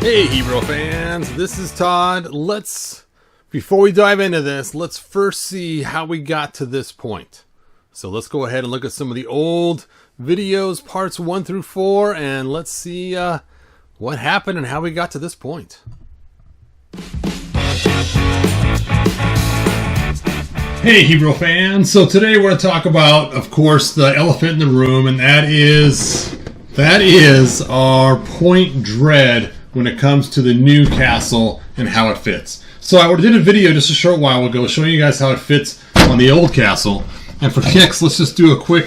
Hey Hero fans, this is Todd. Before we dive into this, let's first see how we got to this point. So let's go ahead and look at some of the old videos, parts 1 through 4, and let's see what happened and how we got to this point. Hey Hero fans, so today we're going to talk about, of course, the elephant in the room, and that is our Point Dread when it comes to the new castle and how it fits. So I did a video just a short while ago showing you guys how it fits on the old castle. And for next, let's just do a quick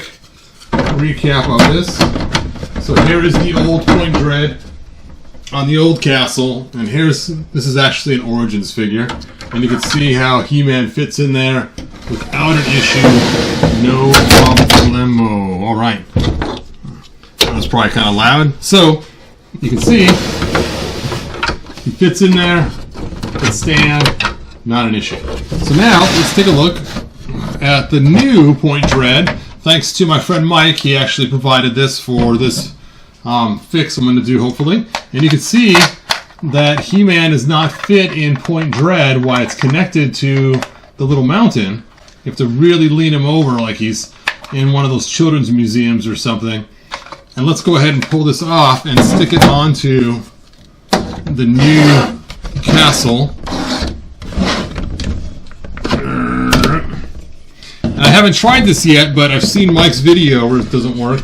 recap of this. So here is the old Point Dread on the old castle, and this is actually an Origins figure. And you can see how He-Man fits in there without an issue, no problemo. All right, that was probably kind of loud. So you can see he fits in there, can stand, not an issue. So now let's take a look at the new Point Dread. Thanks to my friend Mike, he actually provided this for this fix I'm going to do hopefully. And you can see that He-Man is not fit in Point Dread while it's connected to the little mountain. You have to really lean him over like he's in one of those children's museums or something. And let's go ahead and pull this off and stick it onto the new castle. And I haven't tried this yet, but I've seen Mike's video where it doesn't work.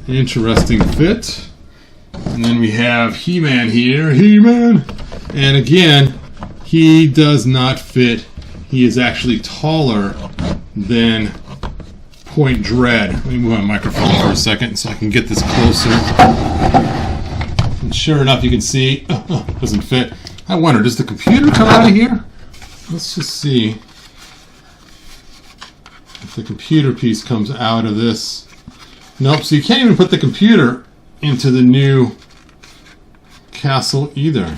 Interesting fit. And then we have He-Man here. He-Man! And again, he does not fit. He is actually taller than Point Dread. Let me move my microphone for a second so I can get this closer. And sure enough, you can see it doesn't fit. I wonder, does the computer come out of here? Let's just see if the computer piece comes out of this. Nope, so you can't even put the computer into the new castle either.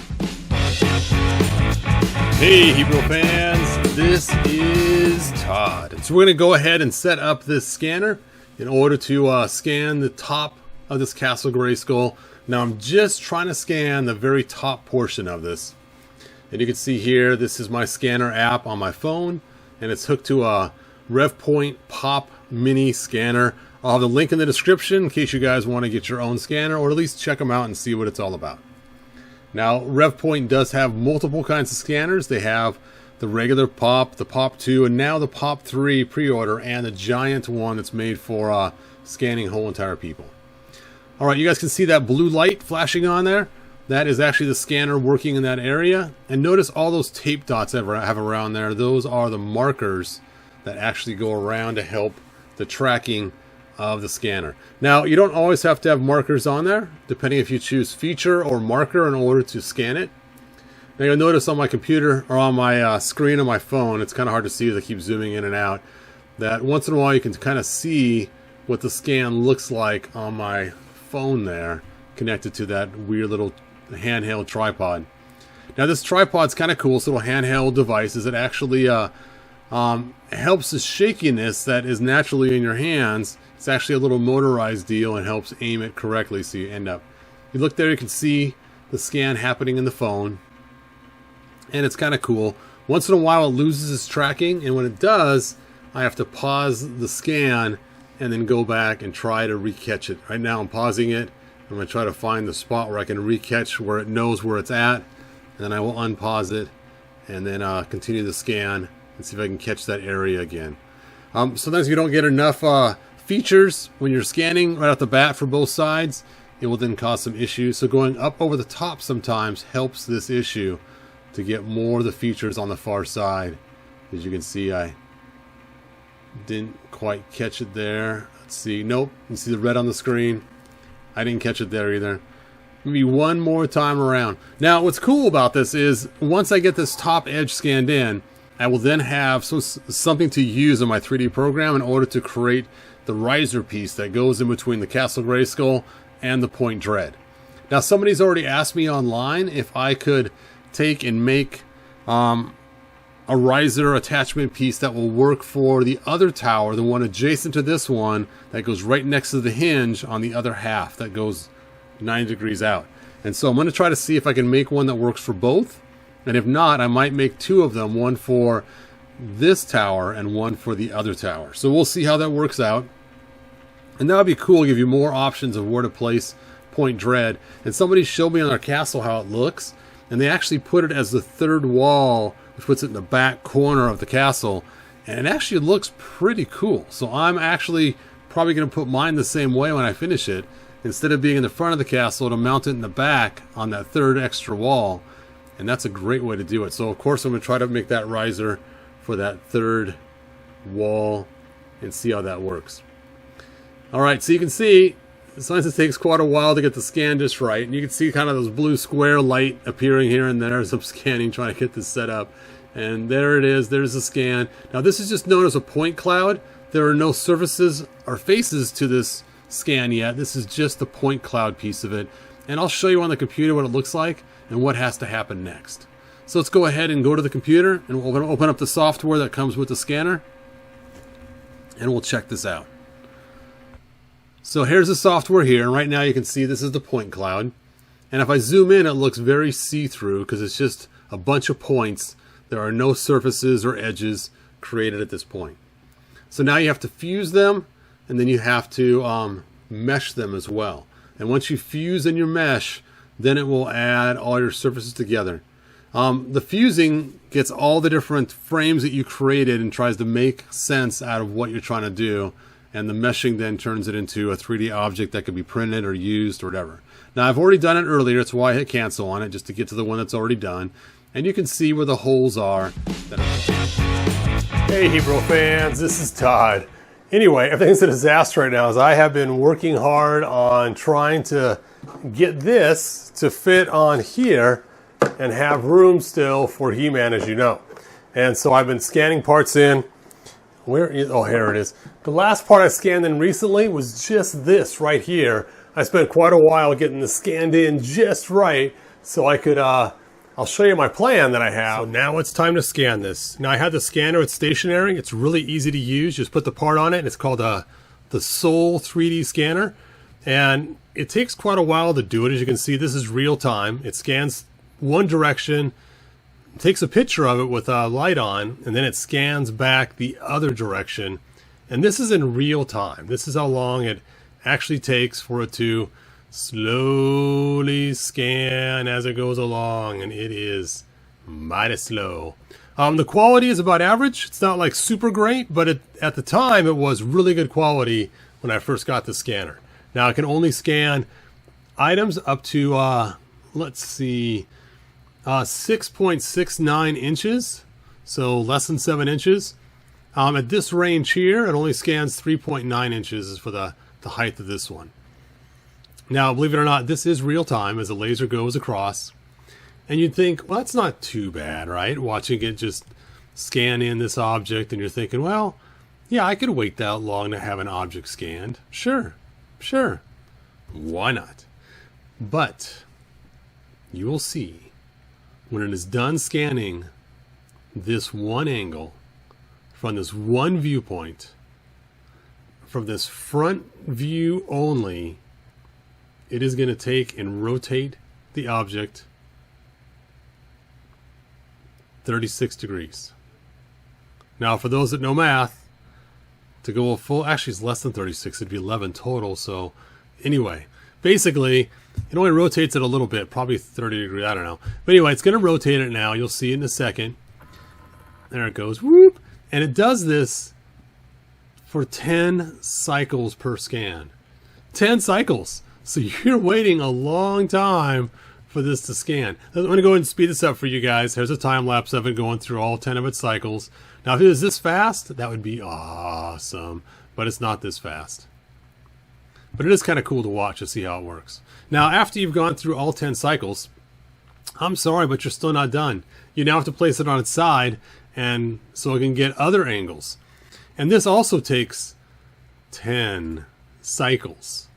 Hey Hero fans, this is Todd. So we're going to go ahead and set up this scanner in order to scan the top of this Castle Grayskull. Now I'm just trying to scan the very top portion of this. And you can see here, this is my scanner app on my phone, and it's hooked to a RevPoint Pop Mini scanner. I'll have the link in the description in case you guys want to get your own scanner, or at least check them out and see what it's all about. Now, RevPoint does have multiple kinds of scanners. They have the regular Pop, the Pop 2, and now the Pop 3 pre-order, and the giant one that's made for scanning whole entire people. Alright, you guys can see that blue light flashing on there. That is actually the scanner working in that area. And notice all those tape dots I have around there. Those are the markers that actually go around to help the tracking of the scanner. Now, you don't always have to have markers on there, depending if you choose feature or marker in order to scan it. Now you'll notice on my computer, or on my screen on my phone, it's kind of hard to see as I keep zooming in and out, that once in a while you can kind of see what the scan looks like on my phone there, connected to that weird little handheld tripod. Now this tripod's kind of cool, this little handheld device, it actually helps the shakiness that is naturally in your hands. It's actually a little motorized deal and helps aim it correctly, so you look there, you can see the scan happening in the phone, and it's kind of cool. Once in a while it loses its tracking, and when it does, I have to pause the scan and then go back and try to recatch it. Right now I'm pausing it. I'm going to try to find the spot where I can recatch where it knows where it's at, and then I will unpause it and then continue the scan and see if I can catch that area again. Sometimes if you don't get enough features when you're scanning right off the bat for both sides, it will then cause some issues. So going up over the top sometimes helps this issue to get more of the features on the far side. As you can see, I didn't quite catch it there. Let's see. Nope. You see the red on the screen. I didn't catch it there either. Maybe one more time around. Now, what's cool about this is once I get this top edge scanned in, I will then have something to use in my 3D program in order to create the riser piece that goes in between the Castle Grayskull and the Point Dread. Now, somebody's already asked me online if I could take and make a riser attachment piece that will work for the other tower, the one adjacent to this one that goes right next to the hinge on the other half that goes 90 degrees out. And so I'm going to try to see if I can make one that works for both. And if not, I might make two of them, one for this tower and one for the other tower. So we'll see how that works out. And that would be cool, give you more options of where to place Point Dread. And somebody showed me on our castle how it looks. And they actually put it as the third wall, which puts it in the back corner of the castle. And it actually looks pretty cool. So I'm actually probably going to put mine the same way when I finish it. Instead of being in the front of the castle, to mount it in the back on that third extra wall. And that's a great way to do it. So of course I'm going to try to make that riser for that third wall and see how that works. Alright, so you can see, sometimes it takes quite a while to get the scan just right. And you can see kind of those blue square light appearing here and there as I'm scanning, trying to get this set up. And there it is, there's the scan. Now this is just known as a point cloud. There are no surfaces or faces to this scan yet. This is just the point cloud piece of it, and I'll show you on the computer what it looks like and what has to happen next. So let's go ahead and go to the computer, and we'll open up the software that comes with the scanner, and we'll check this out. So here's the software here, and right now you can see this is the point cloud, and if I zoom in it looks very see-through because it's just a bunch of points. There are no surfaces or edges created at this point. So now you have to fuse them, and then you have to mesh them as well. And once you fuse in your mesh, then it will add all your surfaces together. The fusing gets all the different frames that you created and tries to make sense out of what you're trying to do. And the meshing then turns it into a 3D object that could be printed or used or whatever. Now I've already done it earlier, that's why I hit cancel on it, just to get to the one that's already done. And you can see where the holes are. Hey Hebrew fans, this is Todd. Anyway, everything's a disaster right now as I have been working hard on trying to get this to fit on here and have room still for He-Man, as you know. And so I've been scanning parts in. Where is, oh, here it is. The last part I scanned in recently was just this right here. I spent quite a while getting this scanned in just right so I could, I'll show you my plan that I have. So now it's time to scan this. Now I have the scanner, it's stationary. It's really easy to use. Just put the part on it, and it's called the Soul 3D scanner. And it takes quite a while to do it. As you can see, this is real time. It scans one direction, takes a picture of it with a light on, and then it scans back the other direction. And this is in real time. This is how long it actually takes for it to slowly scan as it goes along, and it is mighty slow. The quality is about average. It's not like super great, but at the time it was really good quality when I first got the scanner. Now I can only scan items up to let's see, 6.69 inches, so less than 7 inches. At this range here, it only scans 3.9 inches is for the height of this one. Now, believe it or not, this is real time as the laser goes across. And you'd think, well, that's not too bad, right? Watching it just scan in this object, and you're thinking, well, yeah, I could wait that long to have an object scanned. Sure. Why not? But you will see when it is done scanning this one angle from this one viewpoint, from this front view only, it is going to take and rotate the object 36 degrees. Now, for those that know math, to go a full, actually it's less than 36, it'd be 11 total. So anyway, basically, it only rotates it a little bit, probably 30 degrees, I don't know. But anyway, it's going to rotate it now. You'll see it in a second. There it goes, whoop. And it does this for 10 cycles per scan. 10 cycles. So you're waiting a long time for this to scan. I'm going to go ahead and speed this up for you guys. Here's a time lapse of it going through all 10 of its cycles. Now, if it was this fast, that would be awesome. But it's not this fast. But it is kind of cool to watch to see how it works. Now, after you've gone through all 10 cycles, I'm sorry, but you're still not done. You now have to place it on its side, and so it can get other angles. And this also takes 10 cycles.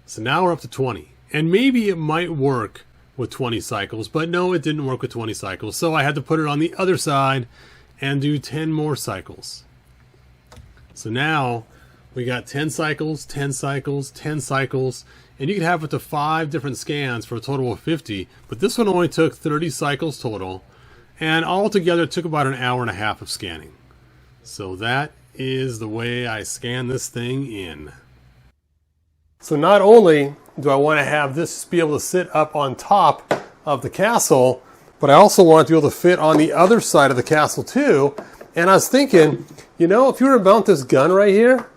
So now we're up to 20. And maybe it might work with 20 cycles, but no, it didn't work with 20 cycles. So I had to put it on the other side and do 10 more cycles. So now we got 10 cycles, 10 cycles, 10 cycles, and you can have up to 5 different scans for a total of 50, but this one only took 30 cycles total, and altogether it took about an hour and a half of scanning. So that is the way I scan this thing in. So not only do I want to have this be able to sit up on top of the castle, but I also want it to be able to fit on the other side of the castle too. And I was thinking, you know, if you were to mount this gun right here,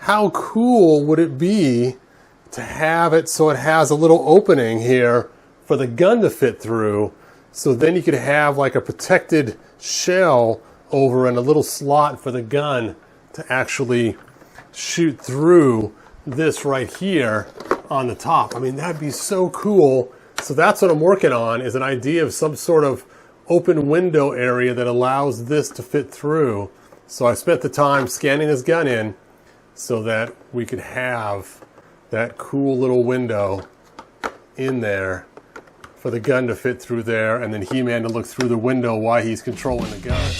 how cool would it be to have it so it has a little opening here for the gun to fit through, so then you could have like a protected shell over in a little slot for the gun to actually shoot through this right here on the top. I mean, that'd be so cool. So that's what I'm working on, is an idea of some sort of open window area that allows this to fit through. So I spent the time scanning this gun in so that we could have that cool little window in there for the gun to fit through there, and then He-Man to look through the window while he's controlling the gun.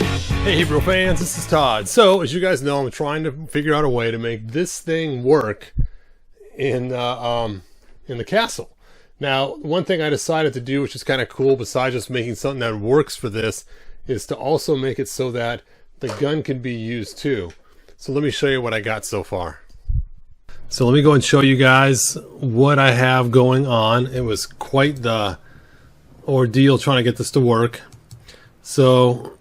Hey Hebrew fans, this is Todd. So as you guys know, I'm trying to figure out a way to make this thing work in the castle. Now, one thing I decided to do, which is kind of cool, besides just making something that works for this, is to also make it so that the gun can be used too. So let me show you what I got so far. So let me go and show you guys what I have going on. It was quite the ordeal trying to get this to work. So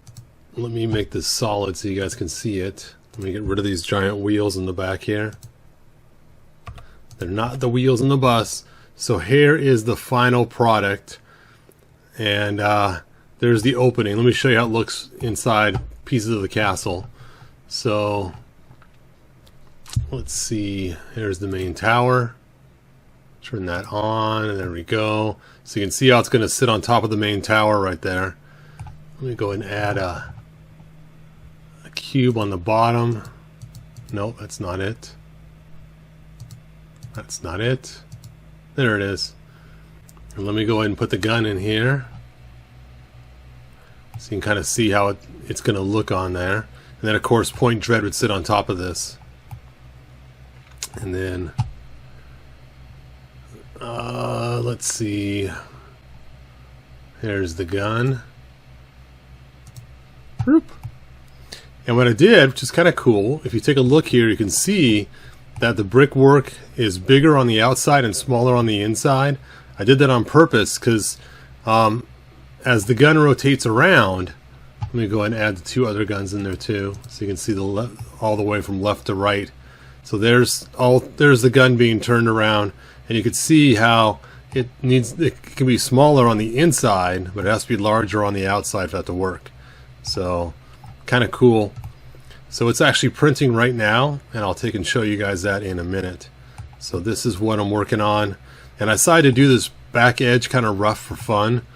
let me make this solid so you guys can see it. Let me get rid of these giant wheels in the back here. They're not the wheels in the bus. So here is the final product, and there's the opening. Let me show you how it looks inside pieces of the castle. So let's see, here's the main tower. Turn that on, and there we go. So you can see how it's going to sit on top of the main tower right there. Let me go and add a cube on the bottom. Nope, that's not it. That's not it. There it is. And let me go ahead and put the gun in here, so you can kind of see how it's going to look on there. And then of course Point Dread would sit on top of this. And then let's see, here's the gun. And what I did, which is kind of cool, if you take a look here, you can see that the brickwork is bigger on the outside and smaller on the inside. I did that on purpose because as the gun rotates around, let me go ahead and add the 2 other guns in there too, so you can see all the way from left to right. So there's the gun being turned around, and you can see how it can be smaller on the inside, but it has to be larger on the outside for that to work. So kind of cool. So it's actually printing right now, and I'll take and show you guys that in a minute. So this is what I'm working on, and I decided to do this back edge kind of rough for fun.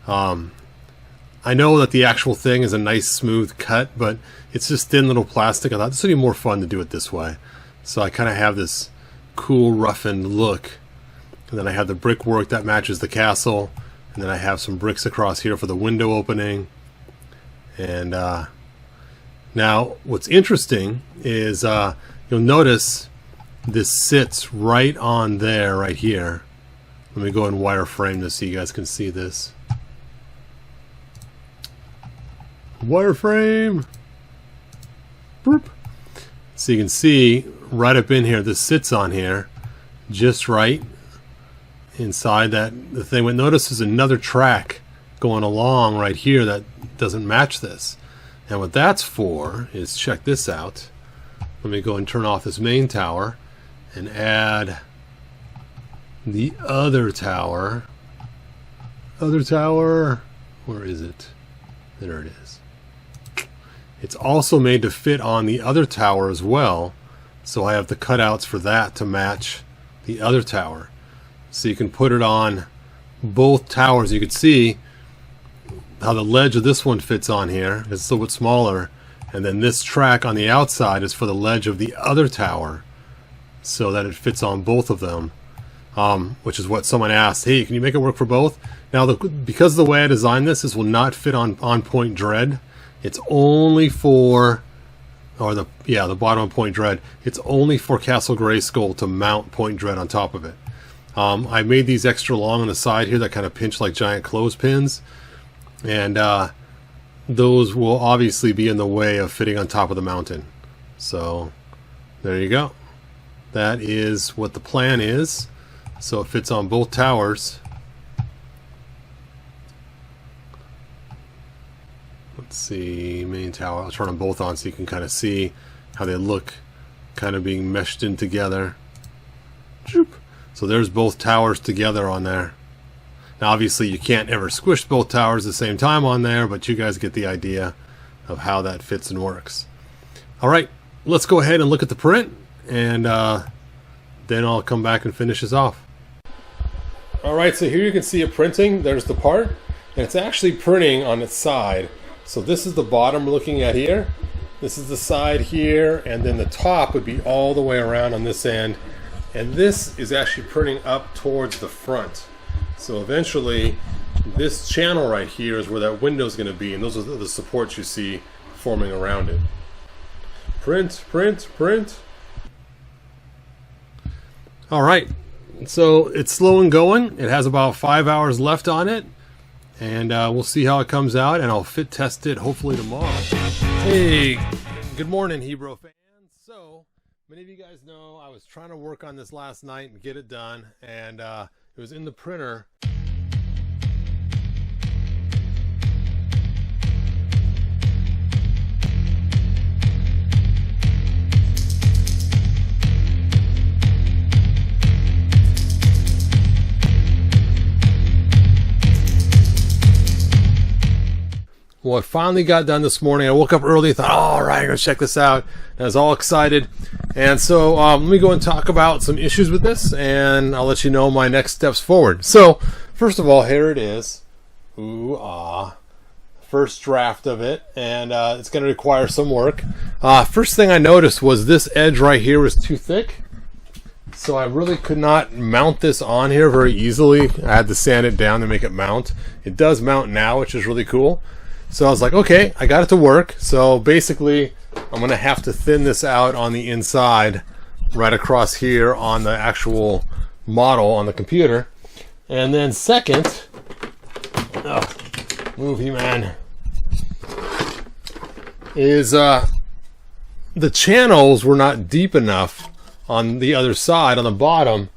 I know that the actual thing is a nice smooth cut, but it's just thin little plastic. I thought this would be more fun to do it this way. So I kind of have this cool roughened look, and then I have the brickwork that matches the castle, and then I have some bricks across here for the window opening. And now, what's interesting is you'll notice this sits right on there, right here. Let me go and wireframe this so you guys can see this. Wireframe! Boop. So you can see right up in here, this sits on here, just right inside the thing. But notice there's another track going along right here that doesn't match this. And what that's for is, check this out. Let me go and turn off this main tower and add the other tower. Other tower, where is it? There it is. It's also made to fit on the other tower as well. So I have the cutouts for that to match the other tower. So you can put it on both towers. You can see how the ledge of this one fits on here. It's a little bit smaller, and then this track on the outside is for the ledge of the other tower, so that it fits on both of them. which is what someone asked. Hey, can you make it work for both? Now, because of the way I designed this, this will not fit on point dread. It's only for, or the bottom of point dread. It's only for Castle Grayskull to mount point dread on top of it. I made these extra long on the side here that kind of pinch like giant clothespins, and those will obviously be in the way of fitting on top of the mountain. So there you go. That is what the plan is. So it fits on both towers. Let's see, main tower. I'll turn them both on so you can kind of see how they look, kind of being meshed in together. So there's both towers together on there. Now obviously you can't ever squish both towers at the same time on there, but you guys get the idea of how that fits and works. Alright, let's go ahead and look at the print, and then I'll come back and finish this off. Alright, so here you can see it printing. There's the part, and it's actually printing on its side. So this is the bottom we're looking at here. This is the side here, and then the top would be all the way around on this end. And this is actually printing up towards the front. So eventually, this channel right here is where that window is going to be, and those are the supports you see forming around it. Print, print, print. Alright, so it's slow and going. It has about 5 hours left on it, and we'll see how it comes out, and I'll fit test it hopefully tomorrow. Hey, good morning, Hebrew fans. So many of you guys know I was trying to work on this last night and get it done, and it was in the printer. Well, I finally got done this morning. I woke up early, thought, oh, all right, I'm going to check this out. And I was all excited. And so let me go and talk about some issues with this, and I'll let you know my next steps forward. So, first of all, here it is. Ooh, ah. First draft of it, and it's going to require some work. First thing I noticed was this edge right here was too thick. So I really could not mount this on here very easily. I had to sand it down to make it mount. It does mount now, which is really cool. So I was like, okay, I got it to work. So basically, I'm going to have to thin this out on the inside, right across here on the actual model on the computer. And then second, move you, man, is the channels were not deep enough on the other side, on the bottom,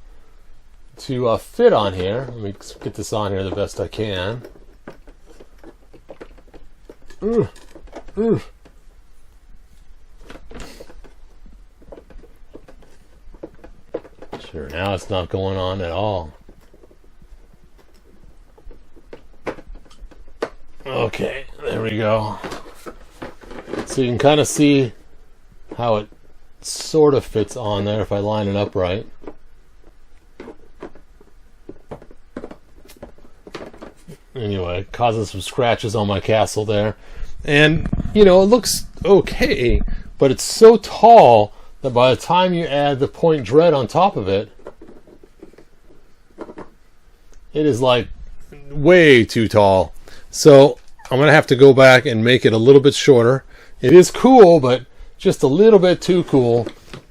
to fit on here. Let me get this on here the best I can. Sure, now it's not going on at all. Okay, there we go. So you can kind of see how it sort of fits on there if I line it up right. Anyway, causing some scratches on my castle there. And, you know, it looks okay, but it's so tall that by the time you add the point dread on top of it, it is like way too tall. So I'm going to have to go back and make it a little bit shorter. It is cool, but just a little bit too cool.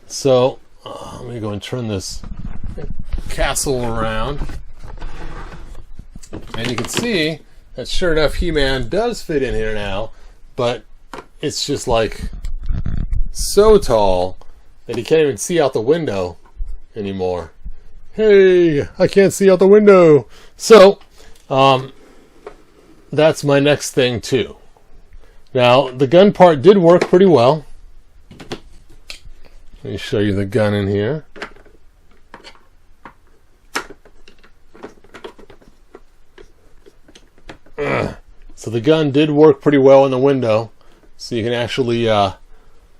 So let me go and turn this castle around. And you can see that sure enough He-Man does fit in here now, but it's just like so tall that he can't even see out the window anymore. Hey, I can't see out the window. So that's my next thing too. Now the gun part did work pretty well. Let me show you the gun in here. So the gun did work pretty well in the window, so you can actually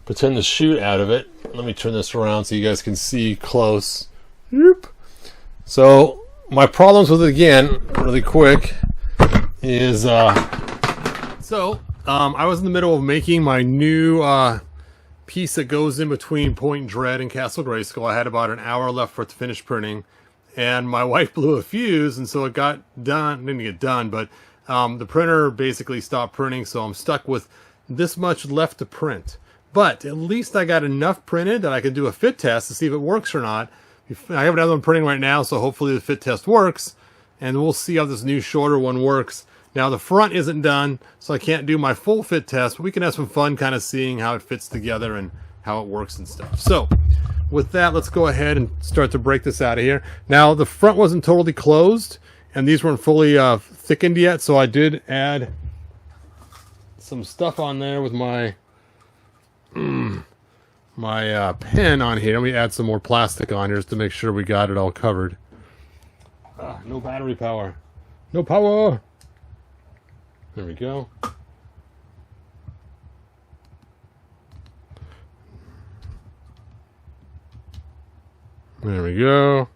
pretend to shoot out of it. Let me turn this around so you guys can see close. Yep. So my problems with it, again, really quick, is I was in the middle of making my new piece that goes in between Point Dread and Castle Grayskull. I had about an hour left for it to finish printing, and my wife blew a fuse, and so it got done. Didn't get done, but the printer basically stopped printing, so I'm stuck with this much left to print. But at least I got enough printed that I can do a fit test to see if it works or not. I have another one printing right now, so hopefully the fit test works, and we'll see how this new shorter one works. Now the front isn't done, so I can't do my full fit test, but we can have some fun kind of seeing how it fits together and how it works and stuff. So with that, let's go ahead and start to break this out of here. Now the front wasn't totally closed, and these weren't fully thickened yet, so I did add some stuff on there with my pen on here. Let me add some more plastic on here just to make sure we got it all covered. No battery power. No power. There we go. There we go.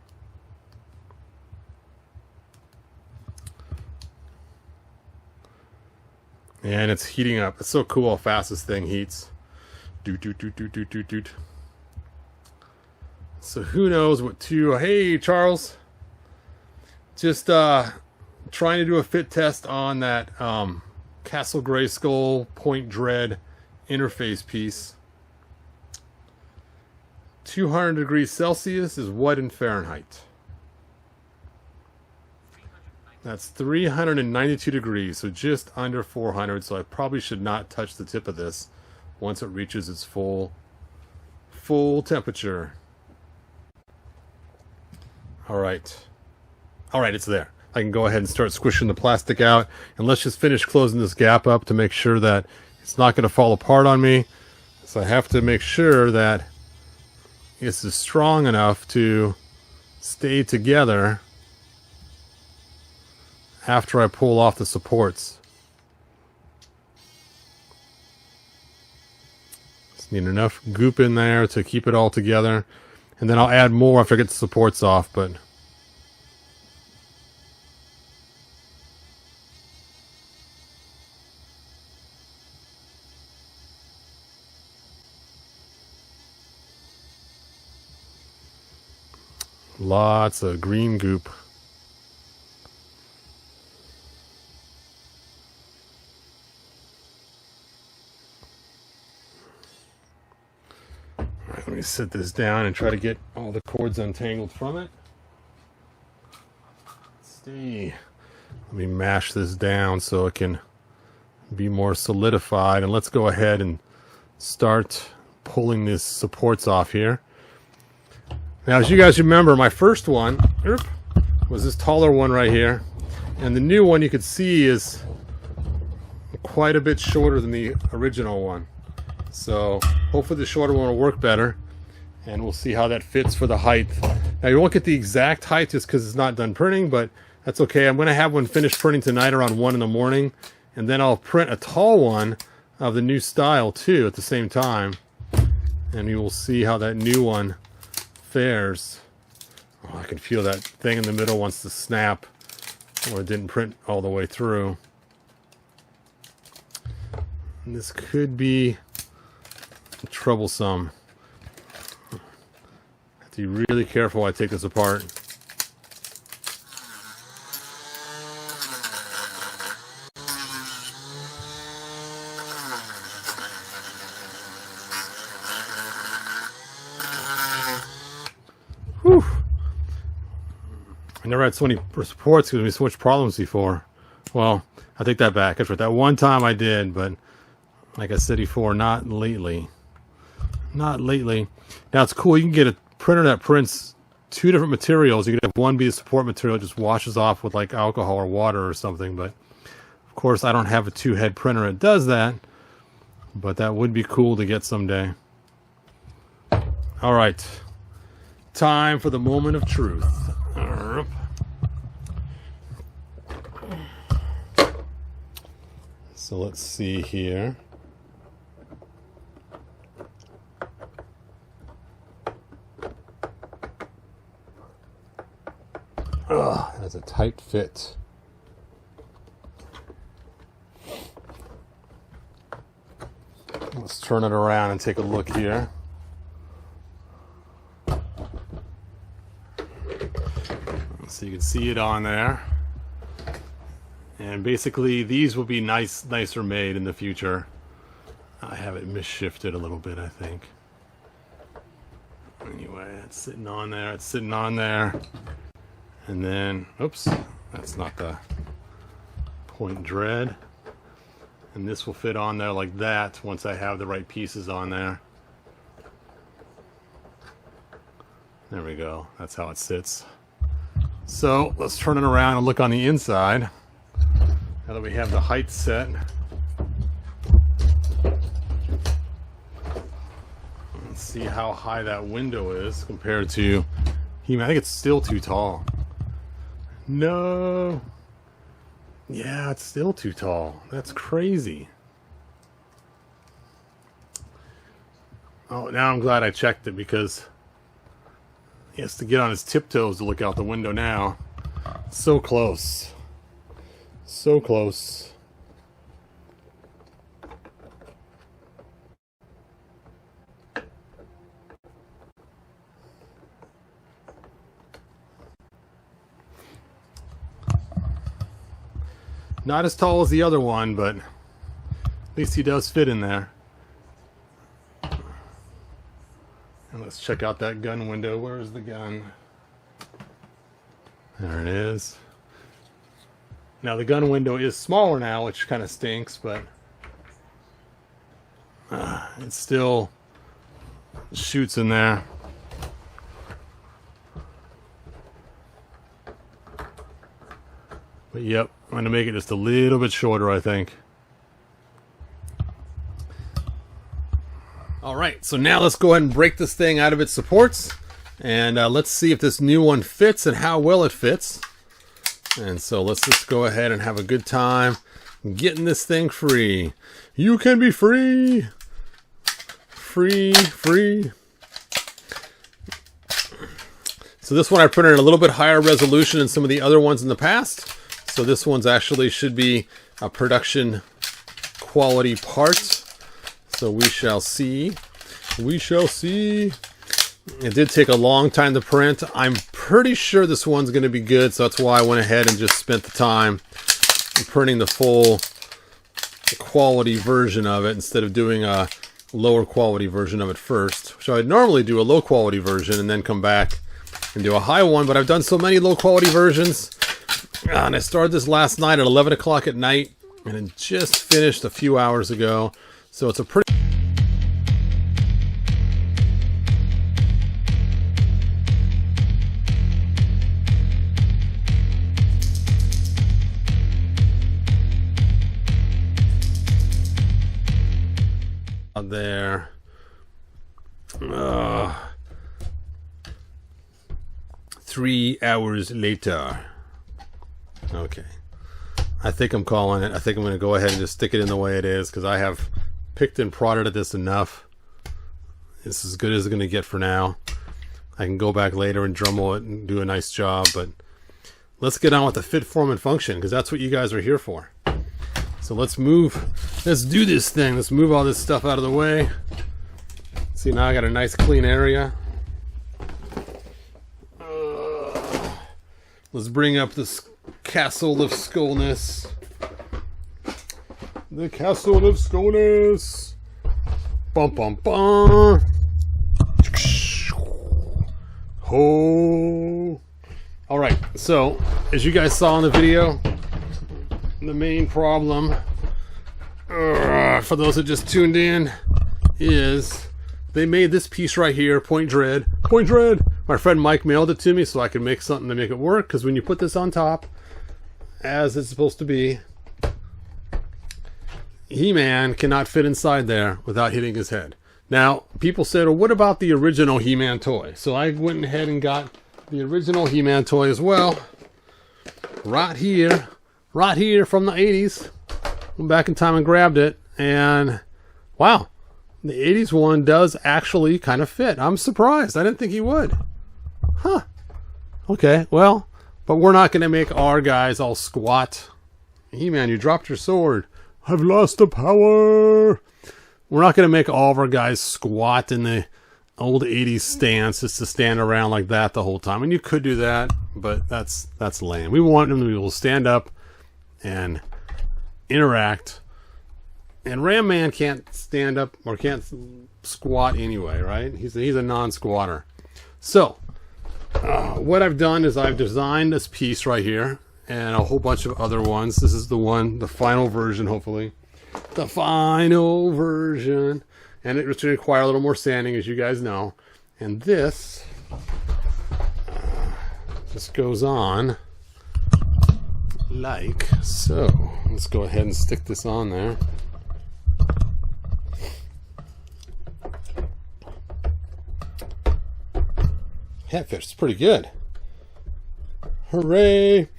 And it's heating up. It's so cool how fast this thing heats. Doot, doot, doot, doot, doot, doot, doot. So who knows what to... Hey, Charles. Just trying to do a fit test on that Castle Grayskull Point Dread interface piece. 200 degrees Celsius is what in Fahrenheit? That's 392 degrees, so just under 400. So I probably should not touch the tip of this once it reaches its full temperature. All right, it's there. I can go ahead and start squishing the plastic out, and let's just finish closing this gap up to make sure that it's not going to fall apart on me. So I have to make sure that this is strong enough to stay together after I pull off the supports. Just need enough goop in there to keep it all together, and then I'll add more after I get the supports off. But lots of green goop. All right, let me set this down and try to get all the cords untangled from it. Let's see. Let me mash this down so it can be more solidified. And let's go ahead and start pulling these supports off here. Now, as you guys remember, my first one was this taller one right here. And the new one you can see is quite a bit shorter than the original one. So hopefully the shorter one will work better. And we'll see how that fits for the height. Now, you won't get the exact height just because it's not done printing, but that's okay. I'm going to have one finished printing tonight around 1 in the morning. And then I'll print a tall one of the new style too at the same time. And you will see how that new one fares. Oh, I can feel that thing in the middle wants to snap, or it didn't print all the way through. And this could be troublesome. I have to be really careful when I take this apart. Whew. I never had so many supports because we so much problems before. Well, I take that back. That's right. That one time I did, but like I said before, not lately. Not lately. Now it's cool. You can get a printer that prints 2 different materials. You can have one be a support material, it just washes off with like alcohol or water or something. But of course, I don't have a 2-head printer that does that. But that would be cool to get someday. All right. Time for the moment of truth. So let's see here. That's a tight fit. Let's turn it around and take a look here. So you can see it on there. And basically these will be nicer made in the future. I have it misshifted a little bit, I think. Anyway, it's sitting on there, it's sitting on there. And then, oops, that's not the point dread. And this will fit on there like that once I have the right pieces on there. There we go, that's how it sits. So let's turn it around and look on the inside. Now that we have the height set. Let's see how high that window is compared to He-Man. I think it's still too tall. No. Yeah, it's still too tall. That's crazy. Oh, now I'm glad I checked it because he has to get on his tiptoes to look out the window now. So close. So close. Not as tall as the other one, but at least he does fit in there. And let's check out that gun window. Where is the gun? There it is. Now the gun window is smaller now, which kind of stinks, but it still shoots in there. But yep, I'm going to make it just a little bit shorter, I think. Alright, so now let's go ahead and break this thing out of its supports. And let's see if this new one fits and how well it fits. And so let's just go ahead and have a good time getting this thing free. You can be free! Free, free. So this one I printed in a little bit higher resolution than some of the other ones in the past. So this one's actually should be a production quality part. So we shall see. We shall see. It did take a long time to print. I'm pretty sure this one's going to be good. So that's why I went ahead and just spent the time printing the full quality version of it instead of doing a lower quality version of it first. So I'd normally do a low quality version and then come back and do a high one. But I've done so many low quality versions. And I started this last night at 11 o'clock at night. And it just finished a few hours ago. So it's a pretty... out there. 3 hours later. Okay. I think I'm calling it. I think I'm going to go ahead and just stick it in the way it is because I have picked and prodded at this enough. It's as good as it's going to get for now. I can go back later and Dremel it and do a nice job, but let's get on with the fit, form, and function because that's what you guys are here for. So let's do this thing. Let's move all this stuff out of the way. See, now I got a nice clean area. Let's bring up this Castle of Skullness. The Castle of Skullness. Bum bum bum. Ho. Alright, so as you guys saw in the video, the main problem, for those that just tuned in, is they made this piece right here, Point Dread. Point Dread! My friend Mike mailed it to me so I could make something to make it work, because when you put this on top, as it's supposed to be, He-Man cannot fit inside there without hitting his head. Now, people said, well, what about the original He-Man toy? So I went ahead and got the original He-Man toy as well. Right here from the 80s. Went back in time and grabbed it, and wow, the 80s one does actually kind of fit. I'm surprised. I didn't think he would. Huh. Okay, well, but we're not going to make our guys all squat. He-Man, you dropped your sword. I've lost the power. We're not going to make all of our guys squat in the old 80s stance, just to stand around like that the whole time. And you could do that, but that's lame. We want them to be able to stand up and interact. And Ram Man can't stand up or can't squat anyway, right? He's a non-squatter. So what I've done is I've designed this piece right here and a whole bunch of other ones. This is the final version, hopefully. The final version. And it would require a little more sanding, as you guys know. And this just goes on like so. Let's go ahead and stick this on there. That fits pretty good. Hooray!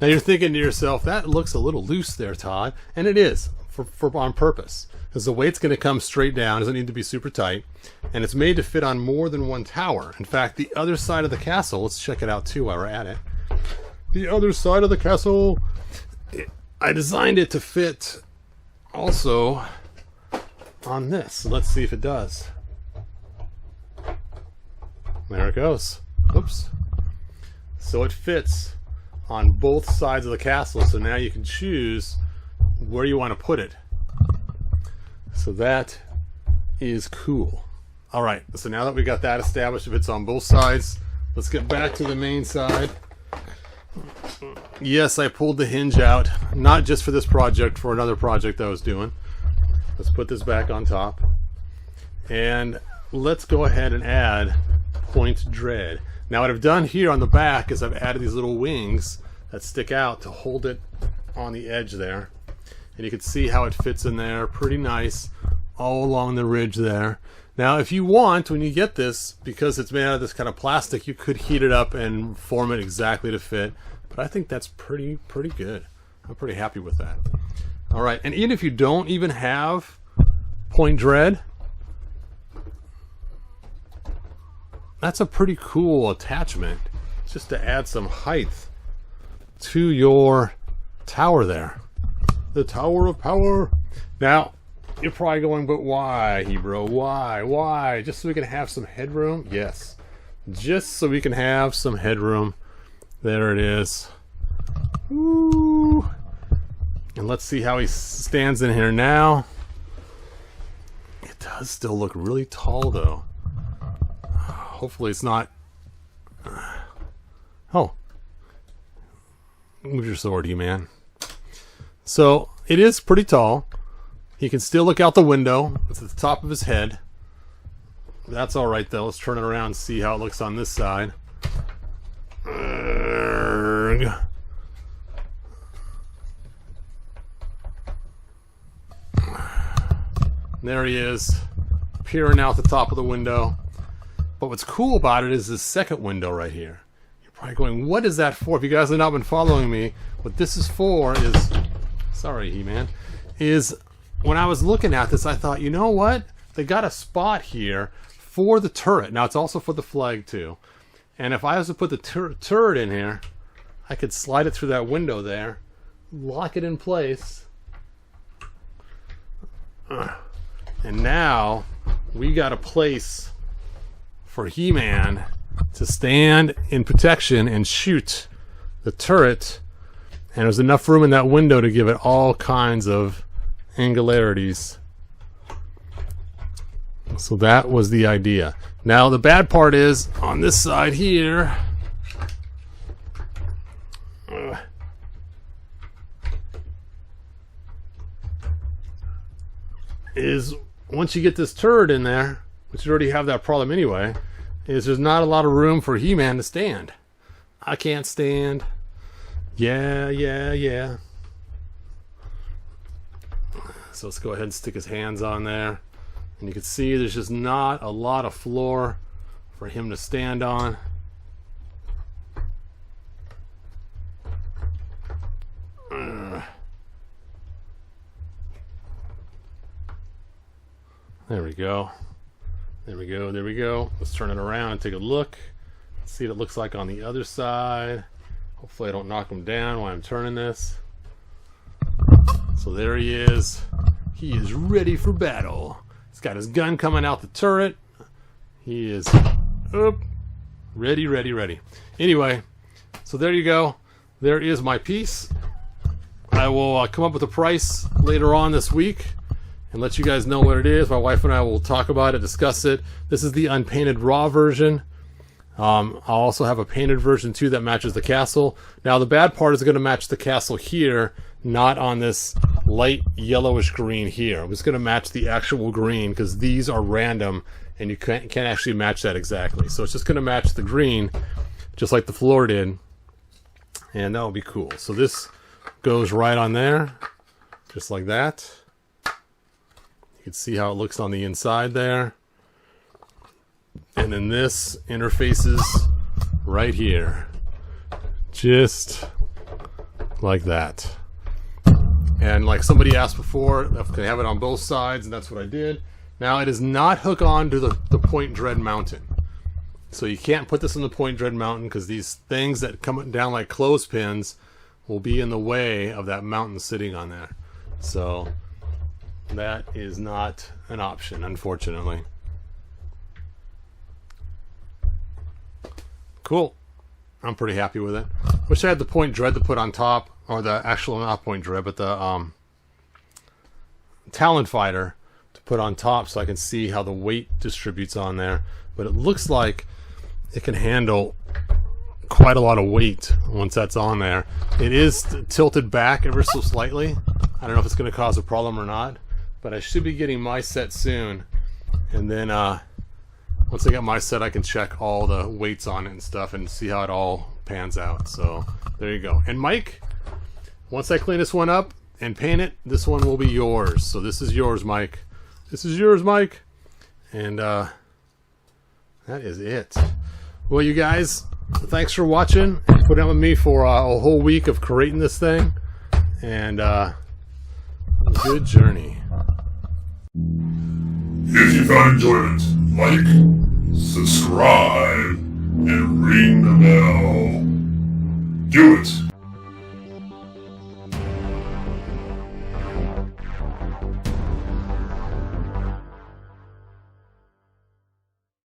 Now you're thinking to yourself, that looks a little loose there, Todd. And it is, for on purpose. Because the weight's going to come straight down, doesn't need to be super tight. And it's made to fit on more than one tower. In fact, the other side of the castle, let's check it out too while we're at it. The other side of the castle, I designed it to fit also on this. So let's see if it does. There it goes. Oops. So it fits on both sides of the castle. So now you can choose where you want to put it. So that is cool. All right. So now that we got that established, if it's on both sides, let's get back to the main side. Yes, I pulled the hinge out, not just for this project, for another project I was doing. Let's put this back on top. And let's go ahead and add point dread. Now what I've done here on the back is I've added these little wings that stick out to hold it on the edge there. And you can see how it fits in there pretty nice all along the ridge there. Now if you want, when you get this, because it's made out of this kind of plastic, you could heat it up and form it exactly to fit. But I think that's pretty good. I'm pretty happy with that. All right, and even if you don't even have point dread, that's a pretty cool attachment just to add some height to your tower there. The Tower of Power. Now, you're probably going, but why, Hebrew? Why? Just so we can have some headroom? Yes. Just so we can have some headroom. There it is. Woo. And let's see how he stands in here now. It does still look really tall, though. Hopefully it's not... Oh. Move your sword, you man. So, it is pretty tall. He can still look out the window. It's at the top of his head. That's alright, though. Let's turn it around and see how it looks on this side. There he is, peering out the top of the window. But what's cool about it is this second window right here. You're probably going, what is that for? If you guys have not been following me, what this is for is... Sorry, He-Man. Is when I was looking at this, I thought, you know what? They got a spot here for the turret. Now, it's also for the flag, too. And if I was to put the turret in here, I could slide it through that window there, lock it in place. And now, we got a place for He-Man to stand in protection and shoot the turret. And there's enough room in that window to give it all kinds of angularities. So that was the idea. Now the bad part is, on this side here, is once you get this turret in there, which you already have that problem anyway, is there's not a lot of room for He-Man to stand. I can't stand. Yeah. So let's go ahead and stick his hands on there. And you can see there's just not a lot of floor for him to stand on. There we go. There we go. Let's turn it around and take a look. See what it looks like on the other side. Hopefully I don't knock him down while I'm turning this. So there he is. He is ready for battle. He's got his gun coming out the turret. He is ready, ready, ready. Anyway, so there you go. There is my piece. I will come up with a price later on this week and let you guys know what it is. My wife and I will talk about it, discuss it. This is the unpainted raw version. I'll also have a painted version too that matches the castle. Now the bad part is going to match the castle here, not on this light yellowish green here. I'm just going to match the actual green because these are random and you can't actually match that exactly. So it's just going to match the green just like the floor did, and that will be cool. So this goes right on there, just like that. You can see how it looks on the inside there. And then this interfaces right here, just like that. And like somebody asked before, if I have it on both sides, and that's what I did. Now it does not hook on to the point dread mountain. So you can't put this on the point dread mountain because these things that come down like clothespins will be in the way of that mountain sitting on there. So that is not an option, unfortunately. Cool. I'm pretty happy with it. Wish I had the point dread to put on top, or the actual, not point dread, but the Talon Fighter to put on top so I can see how the weight distributes on there. But it looks like it can handle quite a lot of weight once that's on there. It is tilted back ever so slightly. I don't know if it's going to cause a problem or not, but I should be getting my set soon. And then once I get my set, I can check all the weights on it and stuff and see how it all pans out. So there you go. And Mike, once I clean this one up and paint it, this one will be yours. So this is yours, Mike. This is yours, Mike. And that is it. Well, you guys, thanks for watching. Put up with me for a whole week of creating this thing. And good journey. If you found enjoyment, like, subscribe, and ring the bell. Do it!